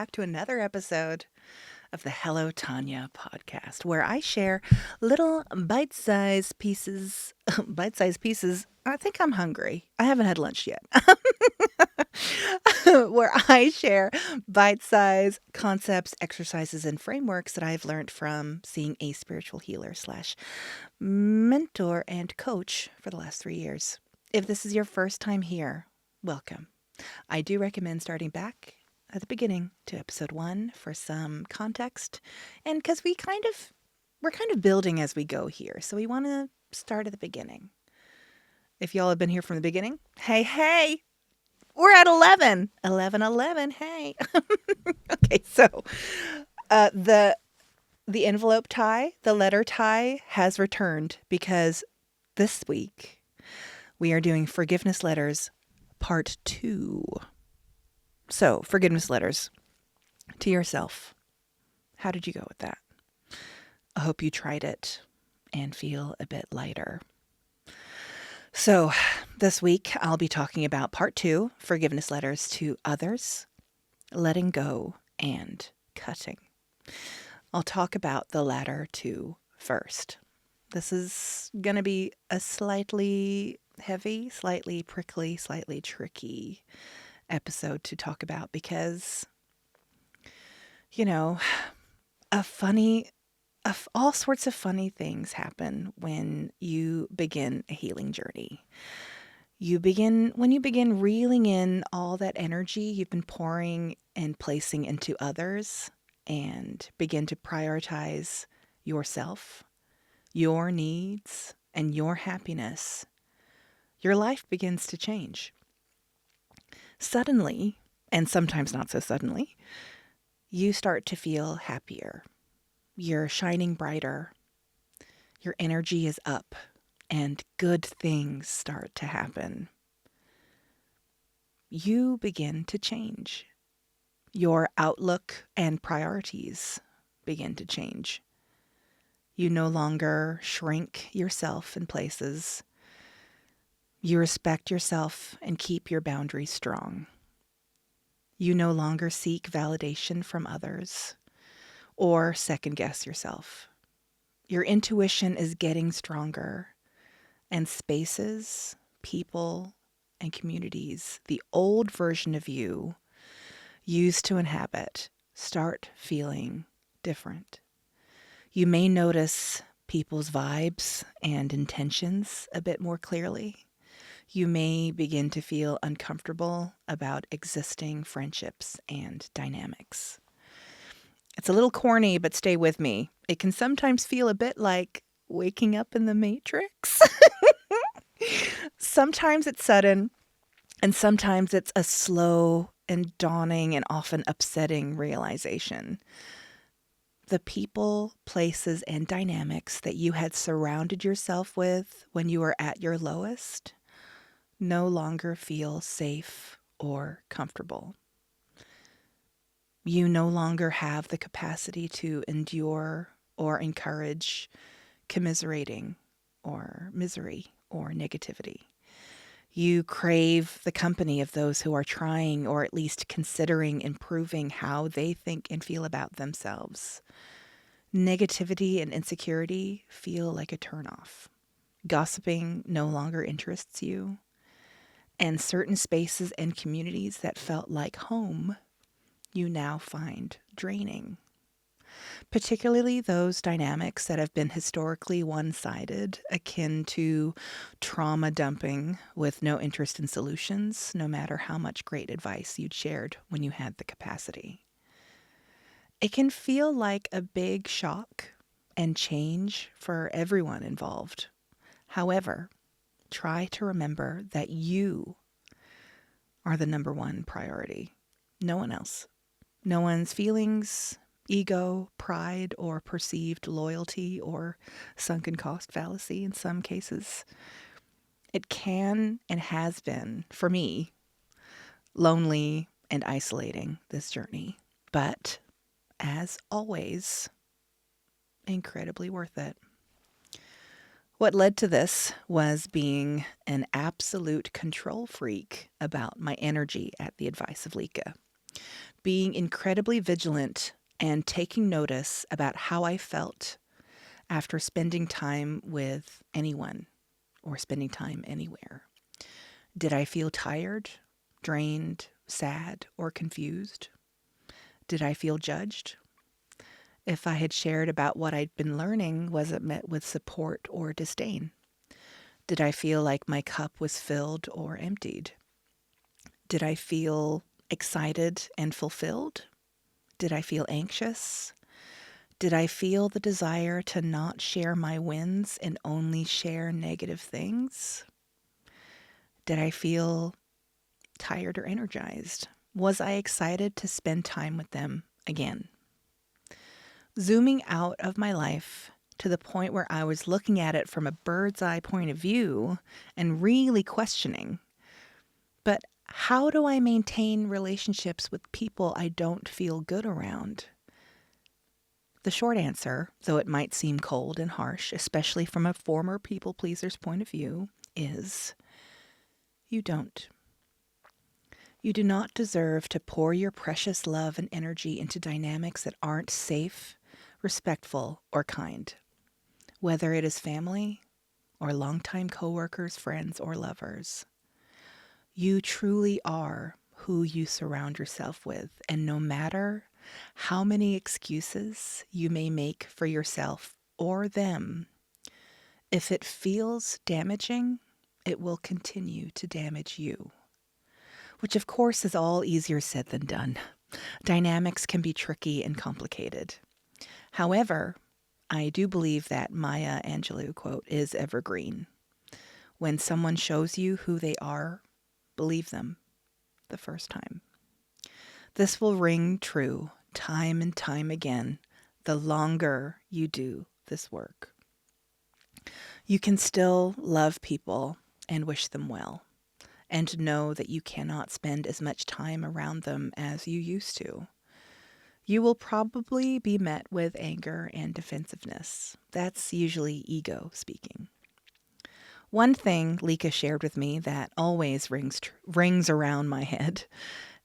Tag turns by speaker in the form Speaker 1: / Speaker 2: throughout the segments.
Speaker 1: back to another episode of the Hello Tanya Podcast, where I share little bite-sized pieces. Bite-sized pieces. I think I'm hungry. I haven't had lunch yet. Where I share bite-sized concepts, exercises, and frameworks that I've learned from seeing a spiritual healer slash mentor and coach for the last 3 years. If this is your first time here, welcome. I do recommend starting back at the beginning to episode 1 for some context, and because we're kind of building as we go here, so we want to start at the beginning. If y'all have been here from the beginning, hey, we're at 11, hey. Okay, so the envelope tie, the letter tie has returned because this week we are doing forgiveness letters part 2. So, forgiveness letters to yourself. How did you go with that? I hope you tried it and feel a bit lighter. So, this week I'll be talking about part 2, forgiveness letters to others, letting go, and cutting. I'll talk about the latter 2 first. This is going to be a slightly heavy, slightly prickly, slightly tricky episode to talk about because, all sorts of funny things happen when you begin a healing journey. When you begin reeling in all that energy you've been pouring and placing into others and begin to prioritize yourself, your needs, and your happiness, your life begins to change. Suddenly, and sometimes not so suddenly, you start to feel happier. You're shining brighter. Your energy is up, and good things start to happen. You begin to change. Your outlook and priorities begin to change. You no longer shrink yourself in places. You respect yourself and keep your boundaries strong. You no longer seek validation from others or second guess yourself. Your intuition is getting stronger, and spaces, people, and communities, the old version of you used to inhabit, start feeling different. You may notice people's vibes and intentions a bit more clearly. You may begin to feel uncomfortable about existing friendships and dynamics. It's a little corny, but stay with me. It can sometimes feel a bit like waking up in the Matrix. Sometimes it's sudden, and sometimes it's a slow and dawning and often upsetting realization. The people, places, and dynamics that you had surrounded yourself with when you were at your lowest no longer feel safe or comfortable. You no longer have the capacity to endure or encourage commiserating or misery or negativity. You crave the company of those who are trying or at least considering improving how they think and feel about themselves. Negativity and insecurity feel like a turnoff. Gossiping no longer interests you. And certain spaces and communities that felt like home, you now find draining. Particularly those dynamics that have been historically one-sided, akin to trauma dumping with no interest in solutions, no matter how much great advice you'd shared when you had the capacity. It can feel like a big shock and change for everyone involved. However, try to remember that you are the number one priority. No one else. No one's feelings, ego, pride, or perceived loyalty or sunken cost fallacy in some cases. It can and has been, for me, lonely and isolating, this journey. But, as always, incredibly worth it. What led to this was being an absolute control freak about my energy at the advice of Lika. being incredibly vigilant and taking notice about how I felt after spending time with anyone or spending time anywhere. Did I feel tired, drained, sad, or confused? Did I feel judged? If I had shared about what I'd been learning, was it met with support or disdain? Did I feel like my cup was filled or emptied? Did I feel excited and fulfilled? Did I feel anxious? Did I feel the desire to not share my wins and only share negative things? Did I feel tired or energized? Was I excited to spend time with them again? Zooming out of my life to the point where I was looking at it from a bird's eye point of view and really questioning, but how do I maintain relationships with people I don't feel good around? The short answer, though it might seem cold and harsh, especially from a former people pleaser's point of view, is you don't. You do not deserve to pour your precious love and energy into dynamics that aren't safe, respectful, or kind, whether it is family or longtime coworkers, friends, or lovers. You truly are who you surround yourself with, and no matter how many excuses you may make for yourself or them, if it feels damaging, it will continue to damage you. Which, of course, is all easier said than done. Dynamics can be tricky and complicated. However, I do believe that Maya Angelou quote is evergreen. When someone shows you who they are, believe them the first time. This will ring true time and time again the longer you do this work. You can still love people and wish them well, and know that you cannot spend as much time around them as you used to. You will probably be met with anger and defensiveness. That's usually ego speaking. One thing Lika shared with me that always rings around my head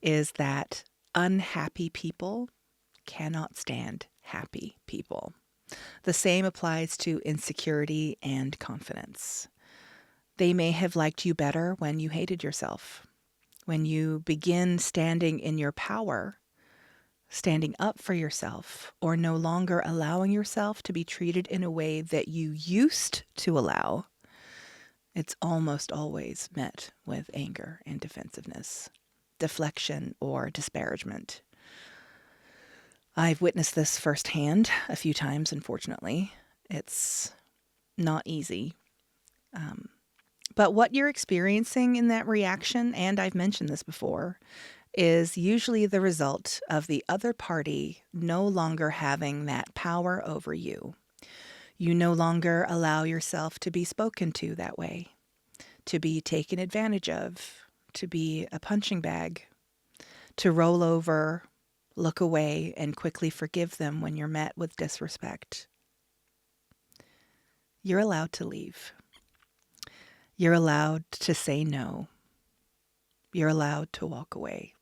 Speaker 1: is that unhappy people cannot stand happy people. The same applies to insecurity and confidence. They may have liked you better when you hated yourself. When you begin standing in your power, standing up for yourself, or no longer allowing yourself to be treated in a way that you used to allow, it's almost always met with anger and defensiveness, deflection, or disparagement. I've witnessed this firsthand a few times, unfortunately. It's not easy. But what you're experiencing in that reaction, and I've mentioned this before, is usually the result of the other party no longer having that power over you. You no longer allow yourself to be spoken to that way, to be taken advantage of, to be a punching bag, to roll over, look away, and quickly forgive them when you're met with disrespect. You're allowed to leave. You're allowed to say no. You're allowed to walk away.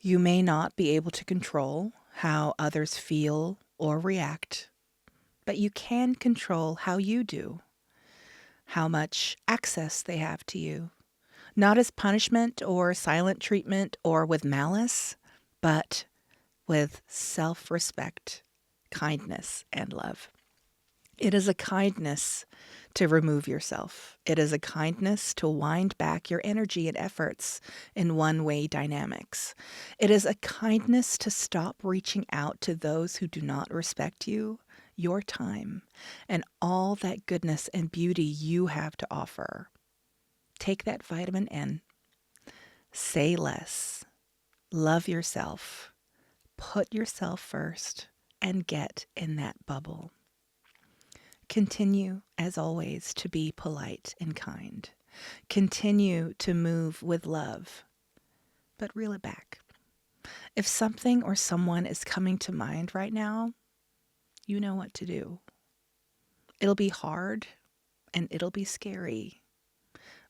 Speaker 1: You may not be able to control how others feel or react, but you can control how you do, how much access they have to you, not as punishment or silent treatment or with malice, but with self-respect, kindness, and love. It is a kindness to remove yourself. It is a kindness to wind back your energy and efforts in one-way dynamics. It is a kindness to stop reaching out to those who do not respect you, your time, and all that goodness and beauty you have to offer. Take that vitamin N. Say less. Love yourself. Put yourself first and get in that bubble. Continue, as always, to be polite and kind. Continue to move with love, but reel it back. If something or someone is coming to mind right now, you know what to do. It'll be hard and it'll be scary,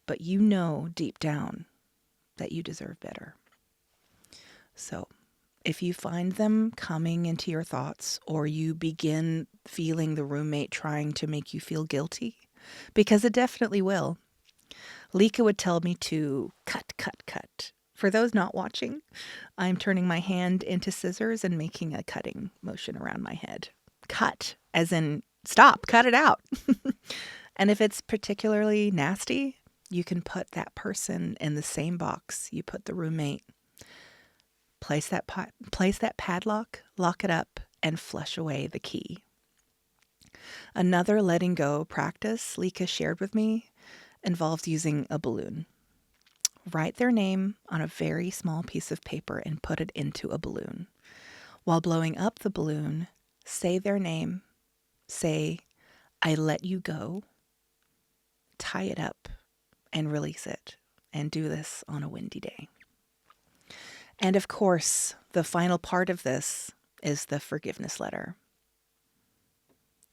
Speaker 1: but you know deep down that you deserve better. So if you find them coming into your thoughts, or you begin feeling the roommate trying to make you feel guilty, because it definitely will, Lika would tell me to cut, cut, cut. For those not watching, I'm turning my hand into scissors and making a cutting motion around my head. Cut, as in stop, cut it out. And if it's particularly nasty, you can put that person in the same box you put the roommate. Place that padlock, lock it up, and flush away the key. Another letting go practice Lika shared with me involves using a balloon. Write their name on a very small piece of paper and put it into a balloon. While blowing up the balloon, say their name. Say, "I let you go." Tie it up and release it. And do this on a windy day. And of course, the final part of this is the forgiveness letter.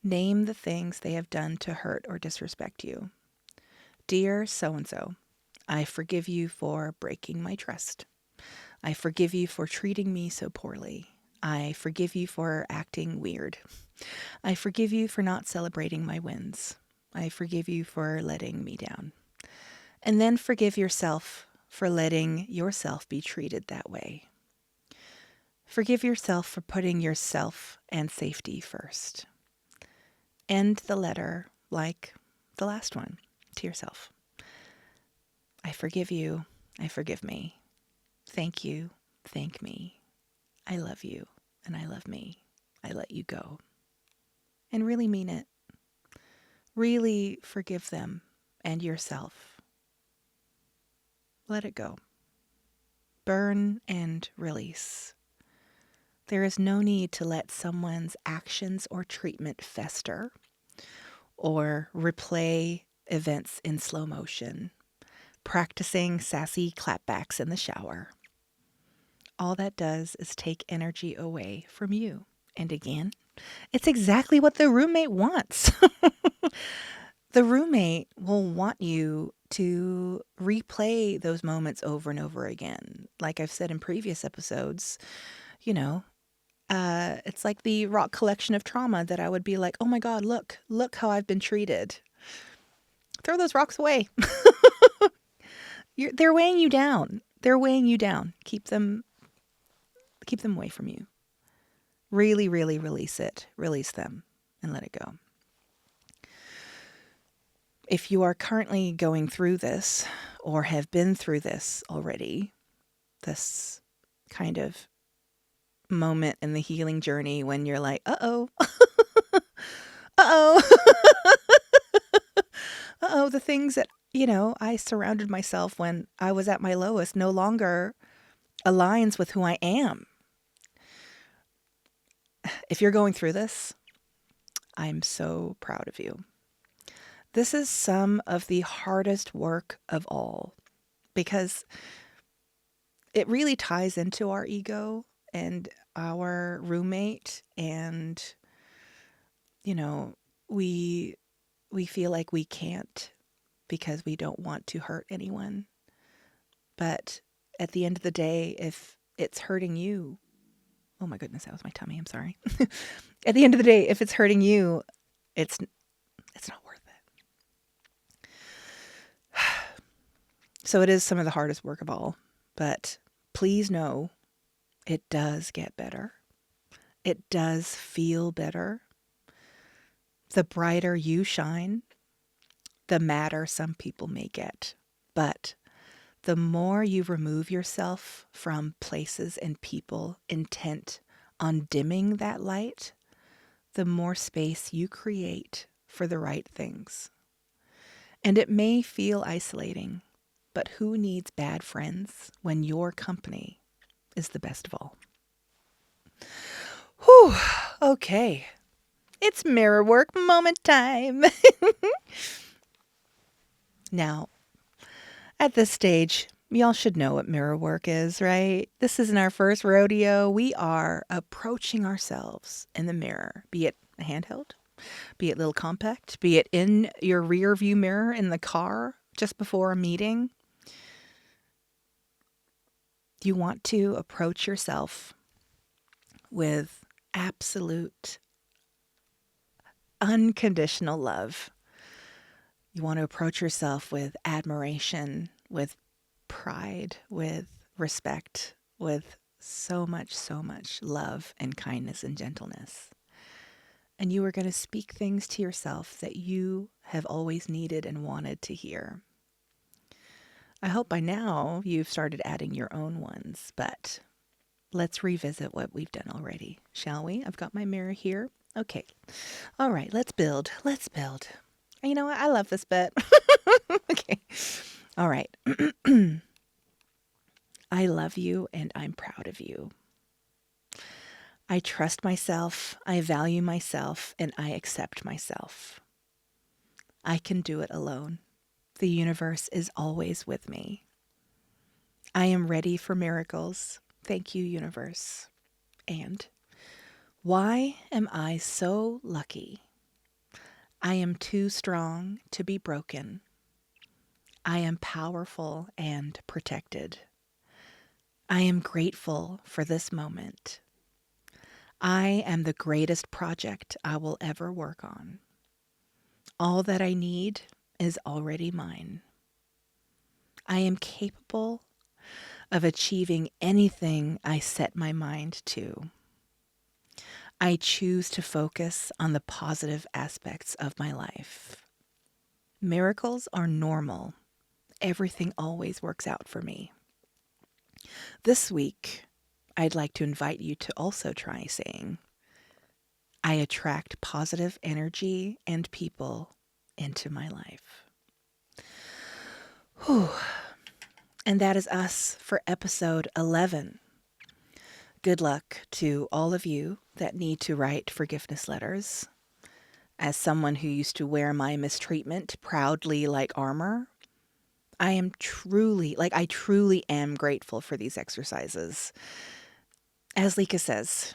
Speaker 1: Name the things they have done to hurt or disrespect you. Dear so-and-so, I forgive you for breaking my trust. I forgive you for treating me so poorly. I forgive you for acting weird. I forgive you for not celebrating my wins. I forgive you for letting me down. And then forgive yourself for letting yourself be treated that way. Forgive yourself for putting yourself and safety first. End the letter like the last one, to yourself. I forgive you. I forgive me. Thank you. Thank me. I love you and I love me. I let you go. And really mean it. Really forgive them and yourself. Let it go. Burn and release. There is no need to let someone's actions or treatment fester or replay events in slow motion, practicing sassy clapbacks in the shower. All that does is take energy away from you. And again, it's exactly what the roommate wants. The roommate will want you to replay those moments over and over again. Like I've said in previous episodes, it's like the rock collection of trauma that I would be like, oh my God, look how I've been treated. Throw those rocks away. They're weighing you down. They're weighing you down. Keep them away from you. Really, really release it. Release them and let it go. If you are currently going through this or have been through this already, this kind of moment in the healing journey when you're like, uh-oh, the things that, I surrounded myself when I was at my lowest no longer aligns with who I am. If you're going through this, I'm so proud of you. This is some of the hardest work of all because it really ties into our ego and our roommate, and we feel like we can't because we don't want to hurt anyone. But at the end of the day, if it's hurting you, oh my goodness, that was my tummy, I'm sorry. At the end of the day, if it's hurting you, it's not worth it. So it is some of the hardest work of all, but please know it does get better. It does feel better. The brighter you shine, the madder some people may get. But the more you remove yourself from places and people intent on dimming that light, the more space you create for the right things. And it may feel isolating, but who needs bad friends when your company is the best of all? Whew, okay. It's mirror work moment time. Now, at this stage, y'all should know what mirror work is, right? This isn't our first rodeo. We are approaching ourselves in the mirror, be it a handheld, be it little compact, be it in your rear view mirror in the car just before a meeting. You want to approach yourself with absolute, unconditional love. You want to approach yourself with admiration, with pride, with respect, with so much love and kindness and gentleness. And you are going to speak things to yourself that you have always needed and wanted to hear. I hope by now you've started adding your own ones, but let's revisit what we've done already, shall we? I've got my mirror here. Okay. All right, let's build. Let's build. You know what? I love this bit. Okay. All right. I love you and I'm proud of you. I trust myself, I value myself, and I accept myself. I can do it alone. The universe is always with me. I am ready for miracles. Thank you, universe. And why am I so lucky? I am too strong to be broken. I am powerful and protected. I am grateful for this moment. I am the greatest project I will ever work on. All that I need is already mine. I am capable of achieving anything I set my mind to. I choose to focus on the positive aspects of my life. Miracles are normal. Everything always works out for me. This week, I'd like to invite you to also try saying, I attract positive energy and people into my life. Whew. And that is us for episode 11. Good luck to all of you that need to write forgiveness letters. As someone who used to wear my mistreatment proudly like armor, I truly am grateful for these exercises. As Lika says,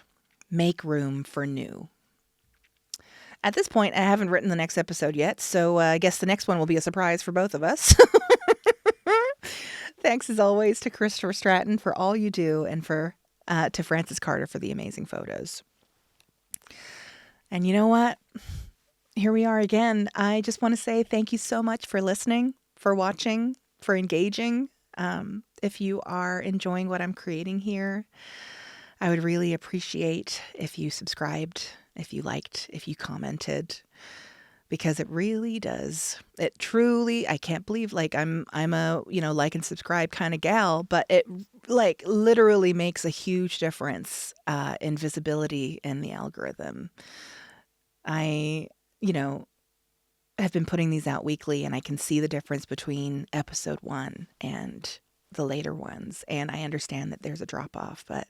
Speaker 1: make room for new. At this point, I haven't written the next episode yet, so I guess the next one will be a surprise for both of us. Thanks as always to Christopher Stratton for all you do, and to Francis Carter for the amazing photos. And you know what? Here we are again. I just want to say thank you so much for listening, for watching, for engaging. If you are enjoying what I'm creating here, I would really appreciate if you subscribed, if you liked, if you commented, because it really does. It truly, I can't believe I'm a, like and subscribe kind of gal, but it literally makes a huge difference in visibility in the algorithm. I, have been putting these out weekly, and I can see the difference between episode 1 and the later ones. And I understand that there's a drop off, but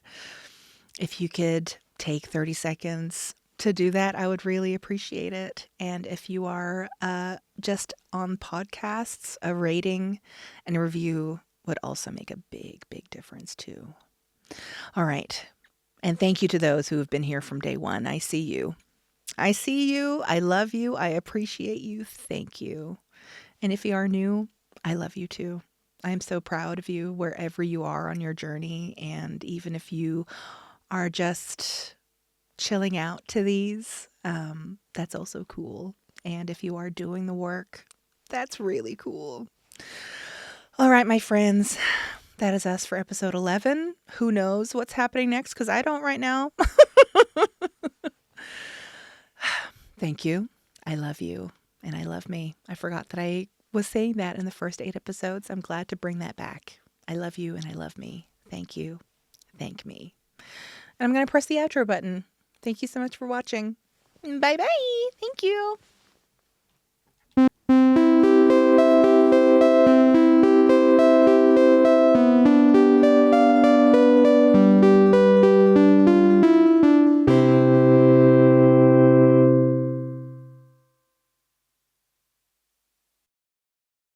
Speaker 1: if you could take 30 seconds to do that, I would really appreciate it. And if you are just on podcasts, a rating and a review would also make a big, big difference too. All right. And thank you to those who have been here from day one. I see you. I see you. I love you. I appreciate you. Thank you. And if you are new, I love you too. I am so proud of you wherever you are on your journey. And even if you are just chilling out to these, that's also cool. And if you are doing the work, that's really cool. All right, my friends, that is us for episode 11. Who knows what's happening next? Because I don't right now. Thank you. I love you. And I love me. I forgot that I was saying that in the first 8 episodes. I'm glad to bring that back. I love you and I love me. Thank you. Thank me. And I'm going to press the outro button. Thank you so much for watching. Bye-bye. Thank you.